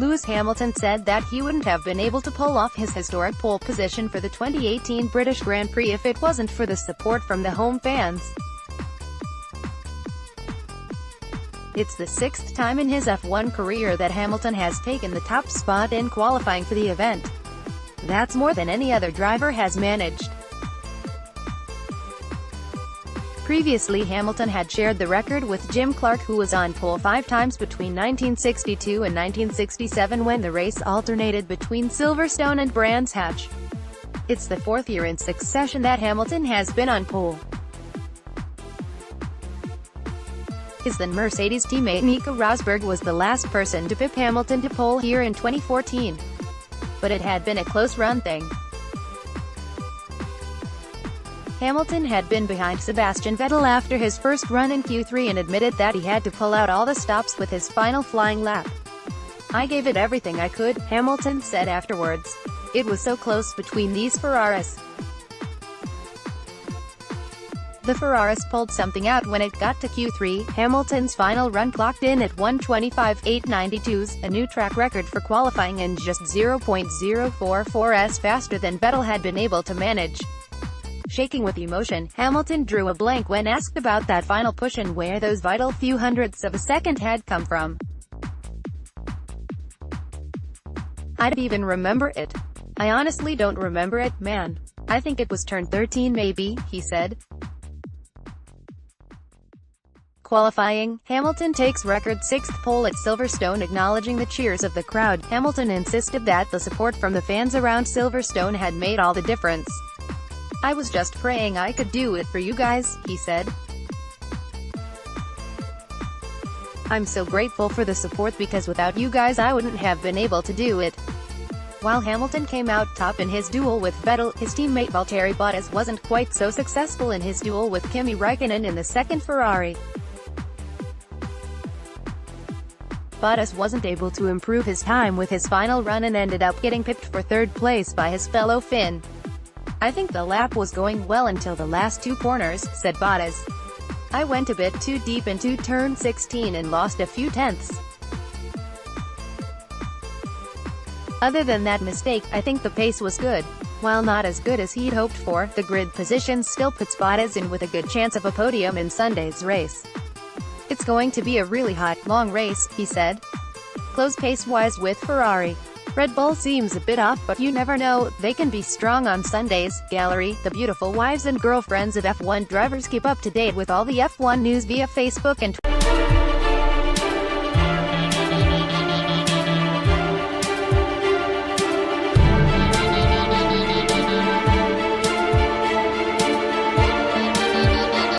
Lewis Hamilton said that he wouldn't have been able to pull off his historic pole position for the 2018 British Grand Prix if it wasn't for the support from the home fans. It's the sixth time in his F1 career that Hamilton has taken the top spot in qualifying for the event. That's more than any other driver has managed. Previously, Hamilton had shared the record with Jim Clark, who was on pole 5 times between 1962 and 1967 when the race alternated between Silverstone and Brands Hatch. It's the 4th year in succession that Hamilton has been on pole. His then Mercedes teammate Nico Rosberg was the last person to pip Hamilton to pole here in 2014. But it had been a close run thing. Hamilton had been behind Sebastian Vettel after his first run in Q3 and admitted that he had to pull out all the stops with his final flying lap. "I gave it everything I could," Hamilton said afterwards. "It was so close between these Ferraris." The Ferraris pulled something out when it got to Q3. Hamilton's final run clocked in at 1:25.892, a new track record for qualifying and just 0.044s faster than Vettel had been able to manage. Shaking with emotion, Hamilton drew a blank when asked about that final push and where those vital few hundredths of a second had come from. "I don't even remember it. I honestly don't remember it, man. I think it was turn 13 maybe," he said. Qualifying, Hamilton takes record 6th pole at Silverstone. Acknowledging the cheers of the crowd, Hamilton insisted that the support from the fans around Silverstone had made all the difference. "I was just praying I could do it for you guys," he said. "I'm so grateful for the support because without you guys I wouldn't have been able to do it." While Hamilton came out top in his duel with Vettel, his teammate Valtteri Bottas wasn't quite so successful in his duel with Kimi Räikkönen in the second Ferrari. Bottas wasn't able to improve his time with his final run and ended up getting pipped for 3rd place by his fellow Finn. "I think the lap was going well until the last 2 corners," said Bottas. "I went a bit too deep into turn 16 and lost a few tenths. Other than that mistake, I think the pace was good. While not as good as he'd hoped for, the grid position still puts Bottas in with a good chance of a podium in Sunday's race. It's going to be a really hot, long race," he said. "Close pace-wise with Ferrari. Red Bull seems a bit off, but you never know, they can be strong on Sundays." Gallery, the beautiful wives and girlfriends of F1 drivers keep up to date with all the F1 news via Facebook and Twitter.